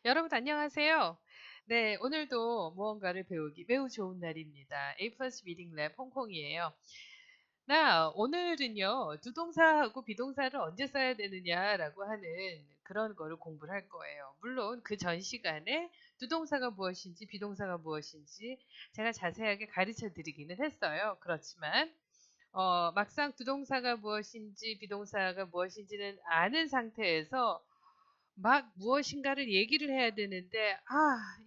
여러분 안녕하세요. 네, 오늘도 무언가를 배우기 매우 좋은 날입니다. A 플러스 리딩 랩 홍콩이에요. 오늘은요, 두동사하고 비동사를 언제 써야 되느냐라고 하는 그런 거를 공부를 할 거예요. 물론 그 전 시간에 두동사가 무엇인지 비동사가 무엇인지 제가 자세하게 가르쳐 드리기는 했어요. 그렇지만 막상 두동사가 무엇인지 비동사가 무엇인지는 아는 상태에서 막 무엇인가를 얘기를 해야 되는데,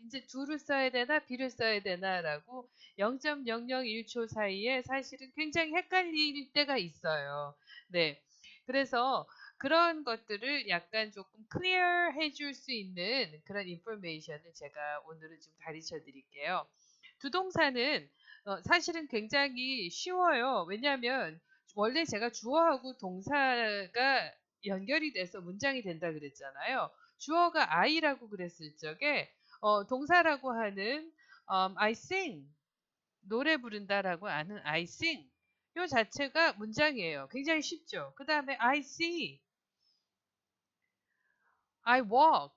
이제 do를 써야 되나, be를 써야 되나라고 0.001초 사이에 사실은 굉장히 헷갈릴 때가 있어요. 네. 그래서 그런 것들을 약간 조금 클리어 해줄 수 있는 그런 인포메이션을 제가 오늘은 좀 가르쳐 드릴게요. 두동사는 사실은 굉장히 쉬워요. 왜냐하면 원래 제가 주어하고 동사가 연결이 돼서 문장이 된다 그랬잖아요. 주어가 I라고 그랬을 적에 동사라고 하는 I sing 노래 부른다라고 하는 I sing 요 자체가 문장이에요. 굉장히 쉽죠. 그 다음에 I see, I walk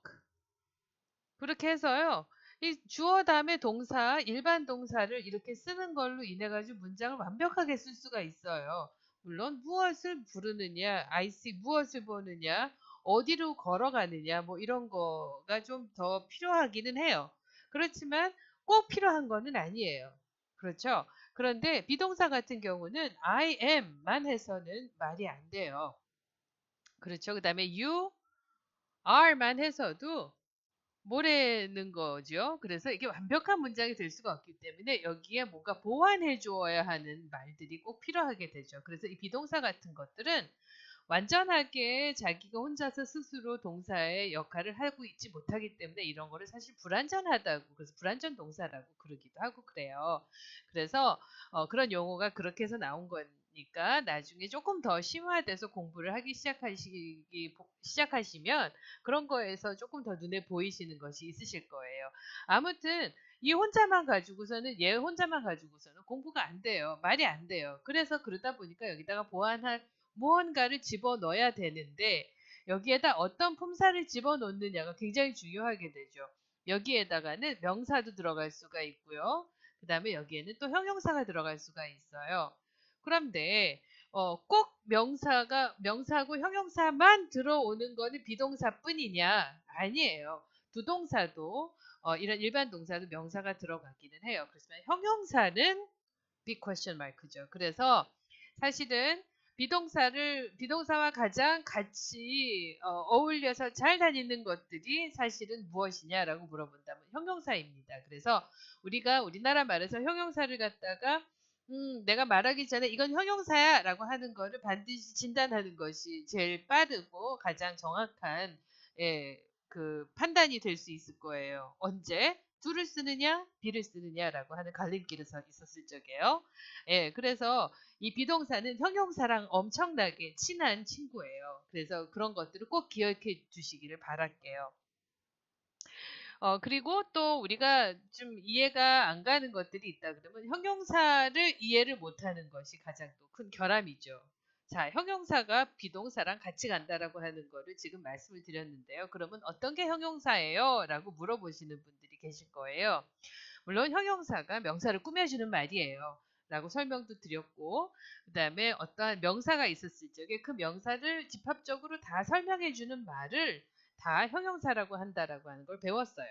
그렇게 해서요. 이 주어 다음에 동사, 일반 동사를 이렇게 쓰는 걸로 인해 가지고 문장을 완벽하게 쓸 수가 있어요. 물론 무엇을 부르느냐, I see 무엇을 보느냐, 어디로 걸어가느냐, 뭐 이런 거가 좀 더 필요하기는 해요. 그렇지만 꼭 필요한 거는 아니에요. 그렇죠? 그런데 비동사 같은 경우는 I am만 해서는 말이 안 돼요. 그렇죠? 그 다음에 you are만 해서도 뭐라는 거죠. 그래서 이게 완벽한 문장이 될 수가 없기 때문에 여기에 뭔가 보완해 주어야 하는 말들이 꼭 필요하게 되죠. 그래서 이 비동사 같은 것들은 완전하게 자기가 혼자서 스스로 동사의 역할을 하고 있지 못하기 때문에 이런 거를 사실 불완전하다고 그래서 불완전 동사라고 그러기도 하고 그래요. 그래서 그런 용어가 그렇게 해서 나온 거니까 나중에 조금 더 심화돼서 공부를 하기 시작하시면 그런 거에서 조금 더 눈에 보이시는 것이 있으실 거예요. 아무튼 이 혼자만 가지고서는 얘 혼자만 가지고서는 공부가 안 돼요. 말이 안 돼요. 그래서 그러다 보니까 여기다가 보완할 무언가를 집어넣어야 되는데 여기에다 어떤 품사를 집어넣느냐가 굉장히 중요하게 되죠. 여기에다가는 명사도 들어갈 수가 있고요. 그 다음에 여기에는 또 형용사가 들어갈 수가 있어요. 그런데 꼭 명사고 형용사만 들어오는 거는 비동사뿐이냐? 아니에요. 두 동사도 이런 일반 동사도 명사가 들어가기는 해요. 그렇지만 형용사는 big question mark죠. 그래서 사실은 비동사와 가장 같이 어울려서 잘 다니는 것들이 사실은 무엇이냐라고 물어본다면 형용사입니다. 그래서 우리가 우리나라 말에서 형용사를 갖다가 내가 말하기 전에 이건 형용사야라고 하는 거를 반드시 진단하는 것이 제일 빠르고 가장 정확한 그 판단이 될 수 있을 거예요. 언제? do를 쓰느냐, be를 쓰느냐라고 하는 갈림길에 있었을 적에요. 그래서 이 비동사는 형용사랑 엄청나게 친한 친구예요. 그래서 그런 것들을 꼭 기억해 주시기를 바랄게요. 그리고 또 우리가 좀 이해가 안 가는 것들이 있다 그러면 형용사를 이해를 못하는 것이 가장 또 큰 결함이죠. 자, 형용사가 비동사랑 같이 간다라고 하는 거를 지금 말씀을 드렸는데요. 그러면 어떤 게 형용사예요? 라고 물어보시는 분들이 계실 거예요. 물론 형용사가 명사를 꾸며주는 말이에요. 라고 설명도 드렸고, 그 다음에 어떠한 명사가 있었을 적에 그 명사를 집합적으로 다 설명해주는 말을 다 형용사라고 한다라고 하는 걸 배웠어요.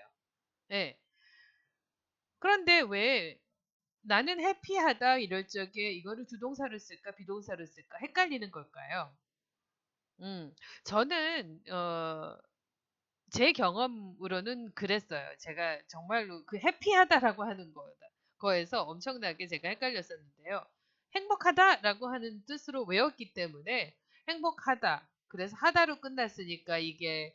네. 그런데 왜 나는 해피하다 이럴 적에 이거를 주동사를 쓸까 비동사를 쓸까 헷갈리는 걸까요? 저는 제 경험으로는 그랬어요. 제가 정말로 그 해피하다라고 하는 거에서 엄청나게 제가 헷갈렸었는데요. 행복하다라고 하는 뜻으로 외웠기 때문에 행복하다. 그래서 하다로 끝났으니까 이게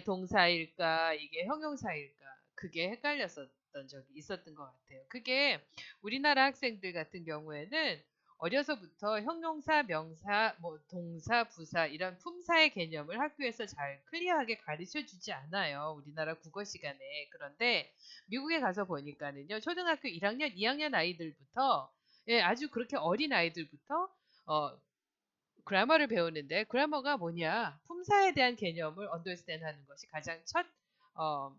동사일까, 이게 형용사일까, 그게 헷갈렸었던 적이 있었던 것 같아요. 그게 우리나라 학생들 같은 경우에는 어려서부터 형용사, 명사, 뭐 동사, 부사 이런 품사의 개념을 학교에서 잘 클리어하게 가르쳐 주지 않아요. 우리나라 국어 시간에. 그런데 미국에 가서 보니까는요. 초등학교 1학년, 2학년 아이들부터 아주 그렇게 어린 아이들부터 어, 그래머를 배우는데 그래머가 뭐냐? 품사에 대한 개념을 언더스탠 하는 것이 가장 첫 어,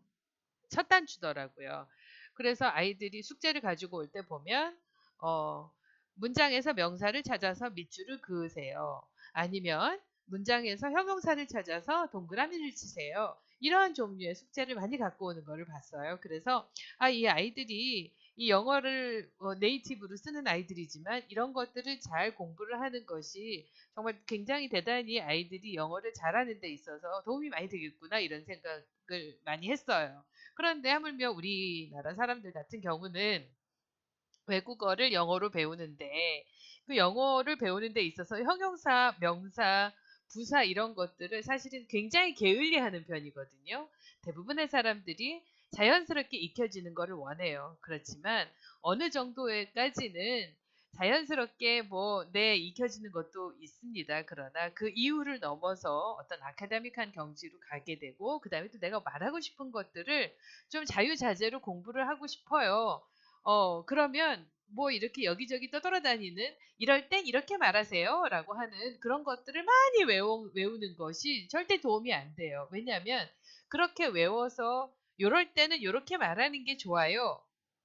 첫 단추더라고요. 그래서 아이들이 숙제를 가지고 올 때 보면 어, 문장에서 명사를 찾아서 밑줄을 그으세요. 아니면 문장에서 형용사를 찾아서 동그라미를 치세요. 이러한 종류의 숙제를 많이 갖고 오는 거를 봤어요. 그래서 이 아이들이 이 영어를 네이티브로 쓰는 아이들이지만 이런 것들을 잘 공부를 하는 것이 정말 굉장히 대단히 아이들이 영어를 잘하는 데 있어서 도움이 많이 되겠구나 이런 생각을 많이 했어요. 그런데 하물며 우리나라 사람들 같은 경우는 외국어를 영어로 배우는데 그 영어를 배우는 데 있어서 형용사, 명사, 부사 이런 것들을 사실은 굉장히 게을리하는 편이거든요. 대부분의 사람들이 자연스럽게 익혀지는 것을 원해요. 그렇지만 어느 정도까지는 자연스럽게 익혀지는 것도 있습니다. 그러나 그 이유를 넘어서 어떤 아카데믹한 경지로 가게 되고 그다음에 또 내가 말하고 싶은 것들을 좀 자유자재로 공부를 하고 싶어요. 그러면 이렇게 여기저기 떠돌아다니는 이럴 땐 이렇게 말하세요 라고 하는 그런 것들을 많이 외우는 것이 절대 도움이 안 돼요. 왜냐하면 그렇게 외워서 요럴 때는 요렇게 말하는 게 좋아요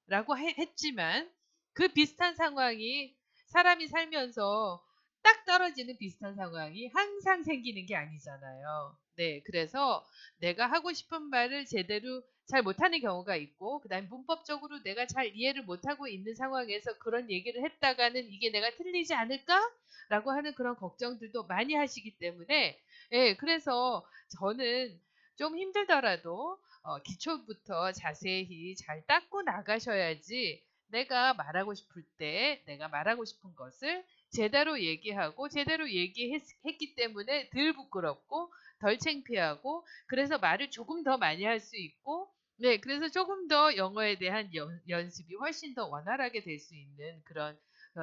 라고 했지만 그 비슷한 상황이 사람이 살면서 딱 떨어지는 비슷한 상황이 항상 생기는 게 아니잖아요. 네, 그래서 내가 하고 싶은 말을 제대로 잘 못하는 경우가 있고 그다음에 문법적으로 내가 잘 이해를 못하고 있는 상황에서 그런 얘기를 했다가는 이게 내가 틀리지 않을까? 라고 하는 그런 걱정들도 많이 하시기 때문에 예, 그래서 저는 좀 힘들더라도 기초부터 자세히 잘 닦고 나가셔야지 내가 말하고 싶을 때 내가 말하고 싶은 것을 제대로 얘기하고 제대로 얘기했기 때문에 덜 부끄럽고 덜 창피하고 그래서 말을 조금 더 많이 할 수 있고 네, 그래서 조금 더 영어에 대한 연습이 훨씬 더 원활하게 될 수 있는 그런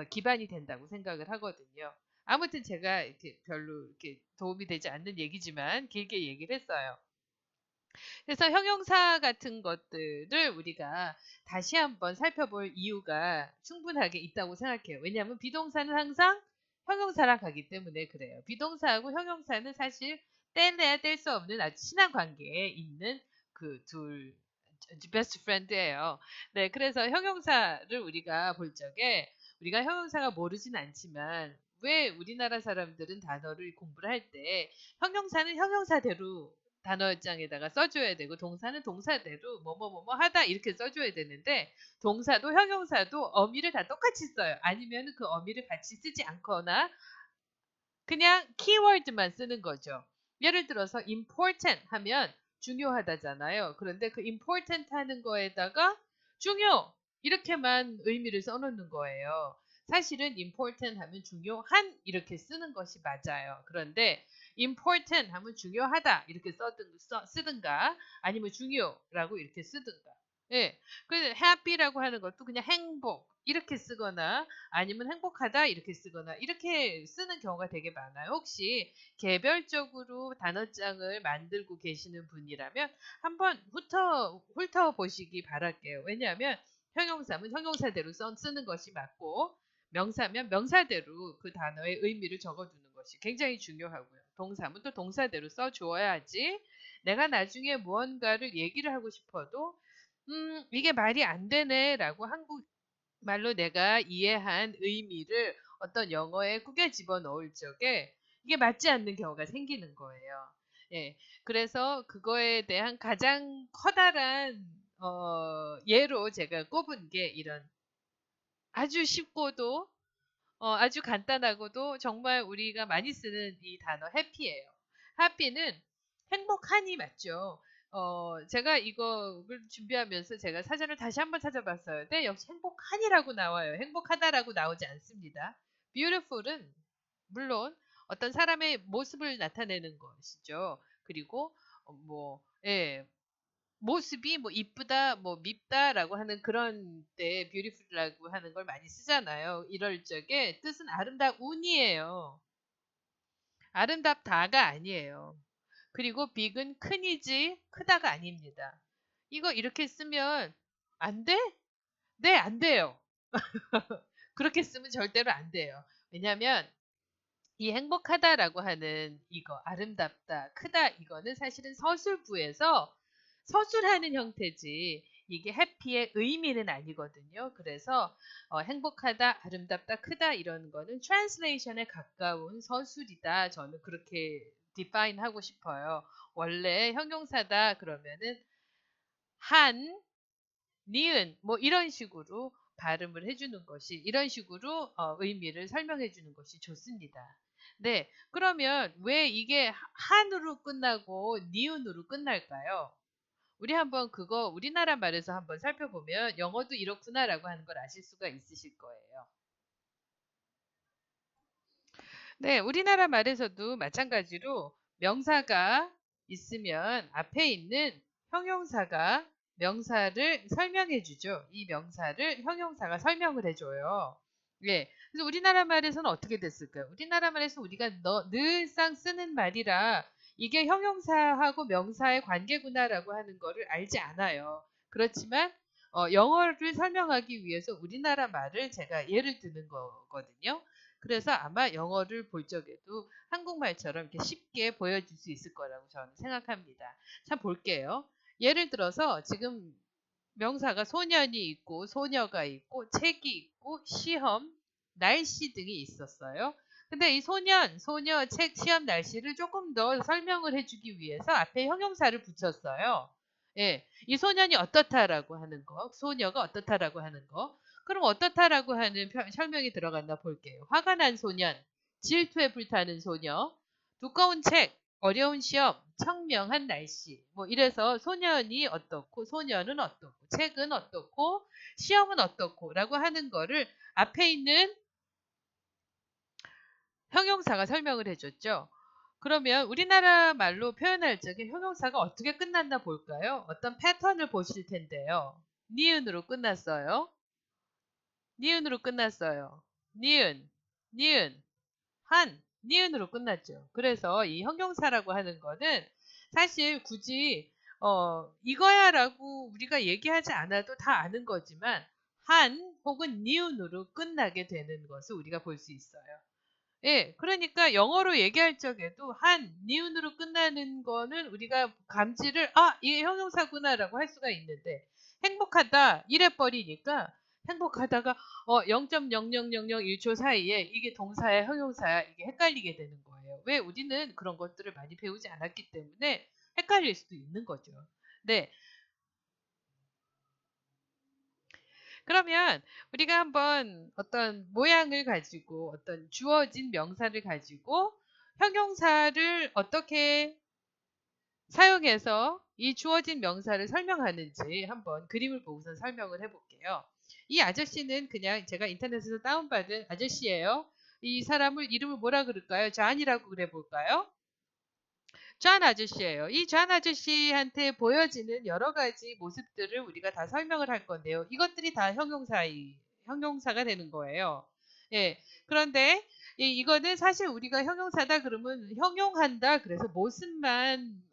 기반이 된다고 생각을 하거든요. 아무튼 제가 이렇게 별로 이렇게 도움이 되지 않는 얘기지만 길게 얘기를 했어요. 그래서 형용사 같은 것들을 우리가 다시 한번 살펴볼 이유가 충분하게 있다고 생각해요. 왜냐하면 비동사는 항상 형용사랑 가기 때문에 그래요. 비동사하고 형용사는 사실 뗄래야 뗄 수 없는 아주 친한 관계에 있는 그 둘 베스트 프렌드예요. 네, 그래서 형용사를 우리가 볼 적에 우리가 형용사가 모르진 않지만 왜 우리나라 사람들은 단어를 공부를 할 때 형용사는 형용사대로 단어장에다가 써줘야 되고 동사는 동사대로 뭐뭐뭐뭐 하다 이렇게 써줘야 되는데 동사도 형용사도 어미를 다 똑같이 써요. 아니면 그 어미를 같이 쓰지 않거나 그냥 키워드만 쓰는 거죠. 예를 들어서 important 하면 중요하다잖아요. 그런데 그 important 하는 거에다가 중요 이렇게만 의미를 써놓는 거예요. 사실은 important 하면 중요한 이렇게 쓰는 것이 맞아요. 그런데 important 하면 중요하다 이렇게 쓰든가 아니면 중요라고 이렇게 쓰든가. 예. 그래서 happy라고 하는 것도 그냥 행복 이렇게 쓰거나 아니면 행복하다 이렇게 쓰거나 이렇게 쓰는 경우가 되게 많아요. 혹시 개별적으로 단어장을 만들고 계시는 분이라면 한번 훑어 보시기 바랄게요. 왜냐하면 형용사면 형용사대로 쓰는 것이 맞고 명사면 명사대로 그 단어의 의미를 적어두는 것이 굉장히 중요하고요. 동사면 또 동사대로 써주어야지 내가 나중에 무언가를 얘기를 하고 싶어도 이게 말이 안 되네라고 말로 내가 이해한 의미를 어떤 영어에 꾸겨 집어넣을 적에 이게 맞지 않는 경우가 생기는 거예요. 예. 그래서 그거에 대한 가장 커다란 예로 제가 꼽은 게 이런 아주 쉽고도 아주 간단하고도 정말 우리가 많이 쓰는 이 단어 해피예요. 해피는 행복하니 맞죠? 제가 이거를 준비하면서 제가 사전을 다시 한번 찾아봤어요. 네, 역시 행복하니라고 나와요. 행복하다라고 나오지 않습니다. beautiful은 물론 어떤 사람의 모습을 나타내는 것이죠. 그리고 예, 모습이 이쁘다, 밉다라고 하는 그런 때 beautiful이라고 하는 걸 많이 쓰잖아요. 이럴 적에 뜻은 아름다운이에요. 아름답다가 아니에요. 그리고 big은 큰이지 크다가 아닙니다. 이거 이렇게 쓰면 안 돼? 네, 안 돼요. 그렇게 쓰면 절대로 안 돼요. 왜냐하면 이 행복하다라고 하는 이거 아름답다, 크다 이거는 사실은 서술부에서 서술하는 형태지 이게 해피의 의미는 아니거든요. 그래서 행복하다, 아름답다, 크다 이런 거는 트랜슬레이션에 가까운 서술이다. 저는 그렇게 디파인 하고 싶어요. 원래 형용사다 그러면은 한, 니은 뭐 이런 식으로 발음을 해주는 것이 이런 식으로 의미를 설명해 주는 것이 좋습니다. 네, 그러면 왜 이게 한으로 끝나고 니은으로 끝날까요? 우리 한번 그거 우리나라 말에서 한번 살펴보면 영어도 이렇구나라고 하는 걸 아실 수가 있으실 거예요. 네, 우리나라 말에서도 마찬가지로 명사가 있으면 앞에 있는 형용사가 명사를 설명해 주죠. 이 명사를 형용사가 설명을 해줘요. 예. 그래서 우리나라 말에서는 어떻게 됐을까요? 우리나라 말에서 우리가 늘상 쓰는 말이라 이게 형용사하고 명사의 관계구나라고 하는 거를 알지 않아요. 그렇지만 영어를 설명하기 위해서 우리나라 말을 제가 예를 드는 거거든요. 그래서 아마 영어를 볼 적에도 한국말처럼 이렇게 쉽게 보여줄 수 있을 거라고 저는 생각합니다. 자, 볼게요. 예를 들어서 지금 명사가 소년이 있고 소녀가 있고 책이 있고 시험, 날씨 등이 있었어요. 근데 이 소년, 소녀, 책, 시험, 날씨를 조금 더 설명을 해주기 위해서 앞에 형용사를 붙였어요. 예, 이 소년이 어떻다라고 하는 거, 소녀가 어떻다라고 하는 거. 그럼 어떻다라고 하는 설명이 들어갔나 볼게요. 화가 난 소년, 질투에 불타는 소녀, 두꺼운 책, 어려운 시험, 청명한 날씨. 뭐 이래서 소년이 어떻고 소녀는 어떻고 책은 어떻고 시험은 어떻고 라고 하는 거를 앞에 있는 형용사가 설명을 해줬죠. 그러면 우리나라 말로 표현할 적에 형용사가 어떻게 끝났나 볼까요? 어떤 패턴을 보실 텐데요. 니은으로 끝났어요. 니은으로 끝났어요. 니은, 니은, 한, 니은으로 끝났죠. 그래서 이 형용사라고 하는 거는 사실 굳이 이거야라고 우리가 얘기하지 않아도 다 아는 거지만 한 혹은 니은으로 끝나게 되는 것을 우리가 볼 수 있어요. 예, 그러니까 영어로 얘기할 적에도 한, 니은으로 끝나는 거는 우리가 감지를, 이게 형용사구나라고 할 수가 있는데, 행복하다, 이래버리니까, 행복하다가, 0.00001초 사이에 이게 동사야, 형용사야, 이게 헷갈리게 되는 거예요. 왜? 우리는 그런 것들을 많이 배우지 않았기 때문에 헷갈릴 수도 있는 거죠. 네. 그러면 우리가 한번 어떤 모양을 가지고 어떤 주어진 명사를 가지고 형용사를 어떻게 사용해서 이 주어진 명사를 설명하는지 한번 그림을 보고서 설명을 해볼게요. 이 아저씨는 그냥 제가 인터넷에서 다운받은 아저씨예요. 이 사람을 이름을 뭐라 그럴까요? 존이라고 그래 볼까요? 존 아저씨예요. 이 존 아저씨한테 보여지는 여러 가지 모습들을 우리가 다 설명을 할 건데요. 이것들이 다 형용사가 되는 거예요. 예. 그런데 이거는 사실 우리가 형용사다 그러면 형용한다. 그래서 모습만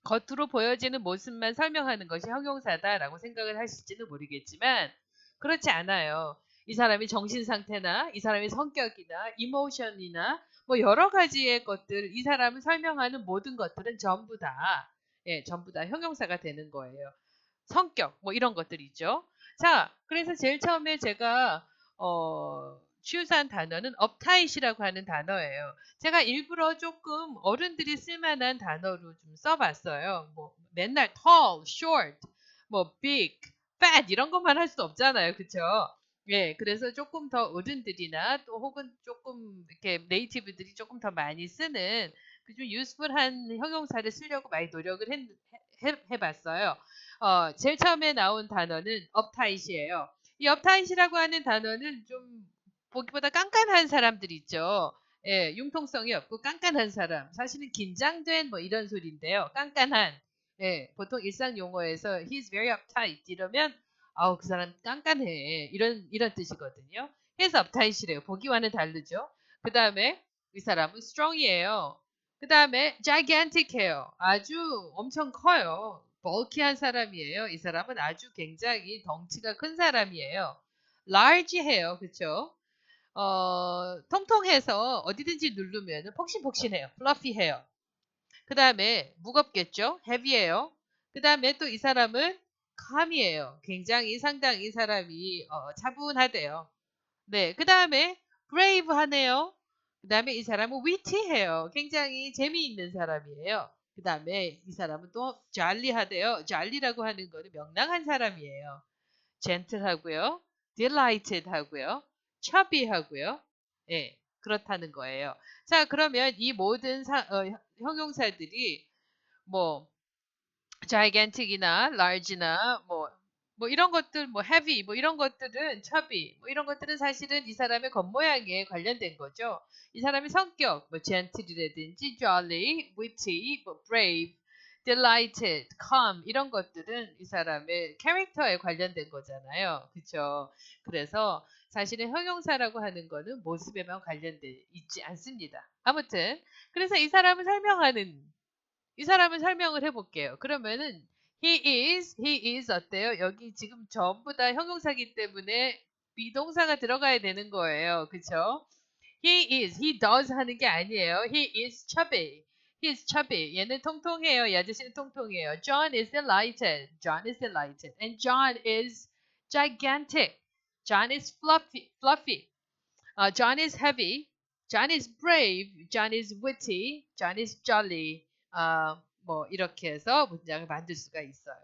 겉으로 보여지는 모습만 설명하는 것이 형용사다라고 생각을 하실지는 모르겠지만 그렇지 않아요. 이 사람이 정신 상태나 이 사람의 성격이나 이모션이나 뭐 여러 가지의 것들 이 사람을 설명하는 모든 것들은 전부 다 형용사가 되는 거예요. 성격 뭐 이런 것들이죠. 자, 그래서 제일 처음에 제가 취우한 단어는 uptight이라고 하는 단어예요. 제가 일부러 조금 어른들이 쓸만한 단어로 좀 써봤어요. 뭐 맨날 tall, short, 뭐 big, fat 이런 것만 할 수 없잖아요, 그렇죠? 예, 그래서 조금 더 어른들이나 또 혹은 조금 이렇게 네이티브들이 조금 더 많이 쓰는 그 좀 유스풀한 형용사를 쓰려고 많이 노력을 해봤어요. 제일 처음에 나온 단어는 uptight이에요. 이 uptight이라고 하는 단어는 좀 보기보다 깐깐한 사람들 있죠. 예, 융통성이 없고 깐깐한 사람. 사실은 긴장된 뭐 이런 소리인데요. 깐깐한. 예, 보통 일상 용어에서 he's very uptight 이러면 아우 그 사람 깐깐해 이런 뜻이거든요. 해서 uptight이래요. 보기와는 다르죠. 그 다음에 이 사람은 strong이에요. 그 다음에 gigantic해요. 아주 엄청 커요. bulky한 사람이에요. 이 사람은 아주 굉장히 덩치가 큰 사람이에요. large해요. 그렇죠? 통통해서 어디든지 누르면 폭신폭신해요. fluffy해요. 그 다음에 무겁겠죠? heavy예요. 그 다음에 또 이 사람은 calm이에요. 굉장히 상당히 이 사람이 차분하대요. 네, 그 다음에 brave하네요. 그 다음에 이 사람은 witty해요. 굉장히 재미있는 사람이에요. 그 다음에 이 사람은 또 jolly하대요. jolly라고 하는 거는 명랑한 사람이에요. gentle하고요. delighted하고요. chubby하고요. 예, 그렇다는 거예요. 자, 그러면 이 모든 형용사들이 뭐 gigantic이나 large나 뭐 이런 것들, 뭐 heavy, 뭐 이런 것들은 chubby, 뭐 이런 것들은 사실은 이 사람의 겉모양에 관련된 거죠. 이 사람의 성격, 뭐 gentle이라든지 jolly, witty, 뭐 brave, delighted, calm 이런 것들은 이 사람의 캐릭터에 관련된 거잖아요. 그렇죠? 그래서 사실은 형용사라고 하는 거는 모습에만 관련돼 있지 않습니다. 아무튼 그래서 이 사람을 설명을 해볼게요. 그러면은 he is 어때요? 여기 지금 전부 다 형용사기 때문에 비동사가 들어가야 되는 거예요. 그쵸? he does 하는 게 아니에요. he is chubby. he is chubby. 얘는 통통해요. 이 아저씨는 통통해요. John is delighted. John is delighted. And John is gigantic. John is fluffy. John is heavy. John is brave. John is witty. John is jolly. 뭐 이렇게 해서 문장을 만들 수가 있어요.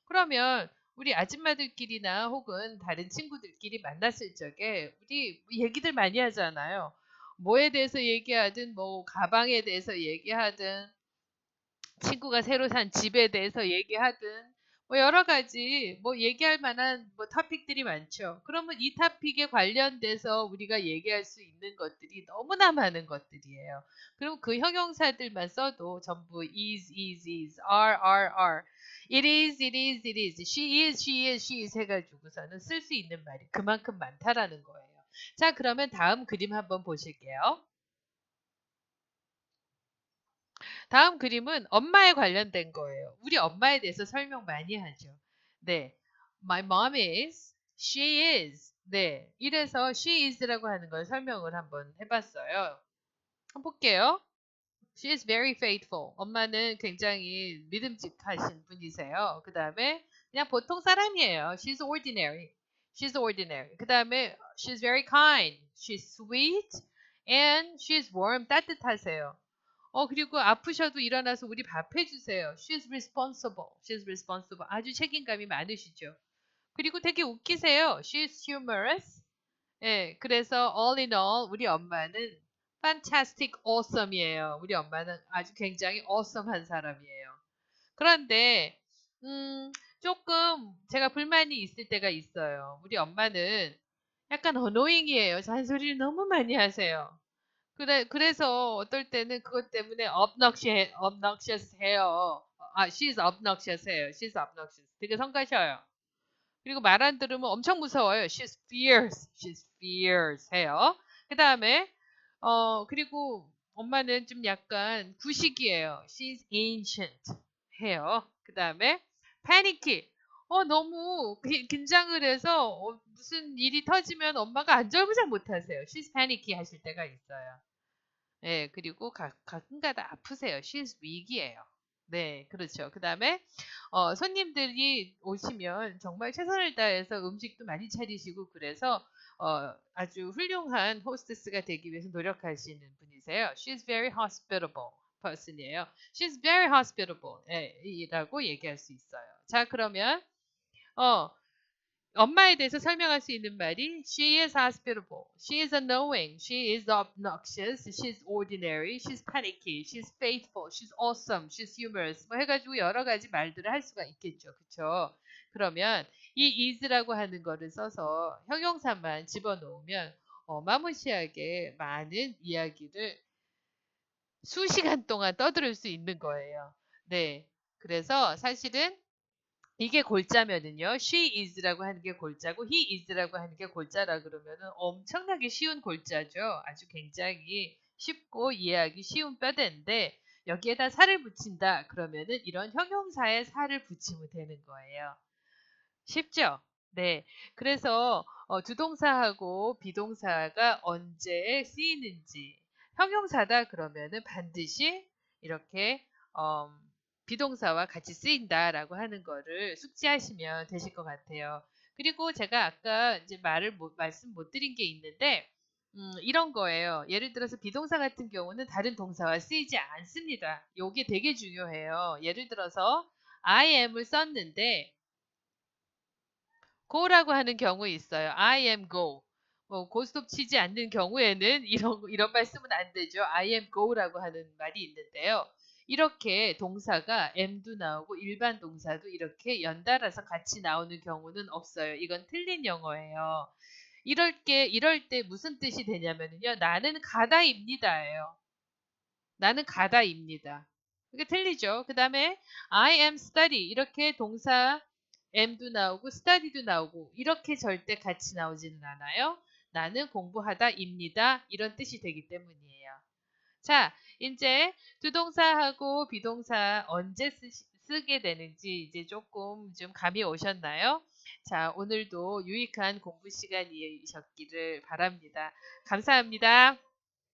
그러면 우리 아줌마들끼리나 혹은 다른 친구들끼리 만났을 적에 우리 얘기들 많이 하잖아요. 뭐에 대해서 얘기하든 뭐 가방에 대해서 얘기하든 친구가 새로 산 집에 대해서 얘기하든 뭐 여러 가지 뭐 얘기할 만한 뭐 토픽들이 많죠. 그러면 이 토픽에 관련돼서 우리가 얘기할 수 있는 것들이 너무나 많은 것들이에요. 그럼 그 형용사들만 써도 전부 is, are, it is, she is 해가지고서는 쓸 수 있는 말이 그만큼 많다라는 거예요. 자, 그러면 다음 그림 한번 보실게요. 다음 그림은 엄마에 관련된 거예요. 우리 엄마에 대해서 설명 많이 하죠. 네. My mom is, she is. 네. 이래서 she is라고 하는 걸 설명을 한번 해봤어요. 한번 볼게요. She is very faithful. 엄마는 굉장히 믿음직하신 분이세요. 그 다음에 그냥 보통 사람이에요. She's ordinary. She's ordinary. 그 다음에 she's very kind. She's sweet. And she's warm. 따뜻하세요. 그리고 아프셔도 일어나서 우리 밥 해주세요. She's responsible. She's responsible. 아주 책임감이 많으시죠. 그리고 되게 웃기세요. She's humorous. 예, 그래서 all in all 우리 엄마는 fantastic, awesome이에요. 우리 엄마는 아주 굉장히 awesome한 사람이에요. 그런데 조금 제가 불만이 있을 때가 있어요. 우리 엄마는 약간 annoying이에요. 잔소리를 너무 많이 하세요. 그래서 어떨 때는 그것 때문에 obnoxious 해요. she's obnoxious 해요. she's obnoxious. 되게 성가셔요. 그리고 말 안 들으면 엄청 무서워요. she's fierce 해요. 그 다음에, 그리고 엄마는 좀 약간 구식이에요. she's ancient 해요. 그 다음에, panicky. 너무 긴장을 해서 무슨 일이 터지면 엄마가 안절부절 못하세요. she's panicky 하실 때가 있어요. 네, 그리고 가끔가다 아프세요. she's weak이에요. 네, 그렇죠. 그 다음에 손님들이 오시면 정말 최선을 다해서 음식도 많이 차리시고 그래서 아주 훌륭한 호스테스가 되기 위해서 노력하시는 분이세요. She's very hospitable person이에요. She's very hospitable 이라고 얘기할 수 있어요. 자, 그러면 엄마에 대해서 설명할 수 있는 말이 she is hospitable, she is annoying, she is obnoxious, she's ordinary, she's panicky, she's faithful, she's awesome, she's humorous 뭐 해가지고 여러 가지 말들을 할 수가 있겠죠. 그쵸? 그러면 이 is라고 하는 거를 써서 형용사만 집어넣으면 어마무시하게 많은 이야기를 수시간 동안 떠들을 수 있는 거예요. 네. 그래서 사실은 이게 골자면은요. she is라고 하는 게 골자고 he is라고 하는 게 골자라 그러면은 엄청나게 쉬운 골자죠. 아주 굉장히 쉽고 이해하기 쉬운 뼈대인데 여기에다 살을 붙인다 그러면은 이런 형용사에 살을 붙이면 되는 거예요. 쉽죠? 네. 그래서 주동사하고 비동사가 언제 쓰이는지 형용사다 그러면은 반드시 이렇게 어, 비동사와 같이 쓰인다라고 하는 거를 숙지하시면 되실 것 같아요. 그리고 제가 아까 이제 말씀 못 드린 게 있는데, 이런 거예요. 예를 들어서 비동사 같은 경우는 다른 동사와 쓰이지 않습니다. 요게 되게 중요해요. 예를 들어서 I am을 썼는데 go라고 하는 경우 있어요. I am go. 뭐 고스톱 치지 않는 경우에는 이런 말 쓰면 안 되죠. I am go라고 하는 말이 있는데요. 이렇게 동사가 am도 나오고 일반 동사도 이렇게 연달아서 같이 나오는 경우는 없어요. 이건 틀린 영어예요. 이럴 때 무슨 뜻이 되냐면요. 나는 가다입니다예요. 나는 가다입니다. 이게 틀리죠. 그 다음에 I am study 이렇게 동사 am도 나오고 study도 나오고 이렇게 절대 같이 나오지는 않아요. 나는 공부하다입니다. 이런 뜻이 되기 때문이에요. 자, 이제 주동사하고 비동사 언제 쓰게 되는지 이제 조금 좀 감이 오셨나요? 자, 오늘도 유익한 공부 시간이셨기를 바랍니다. 감사합니다.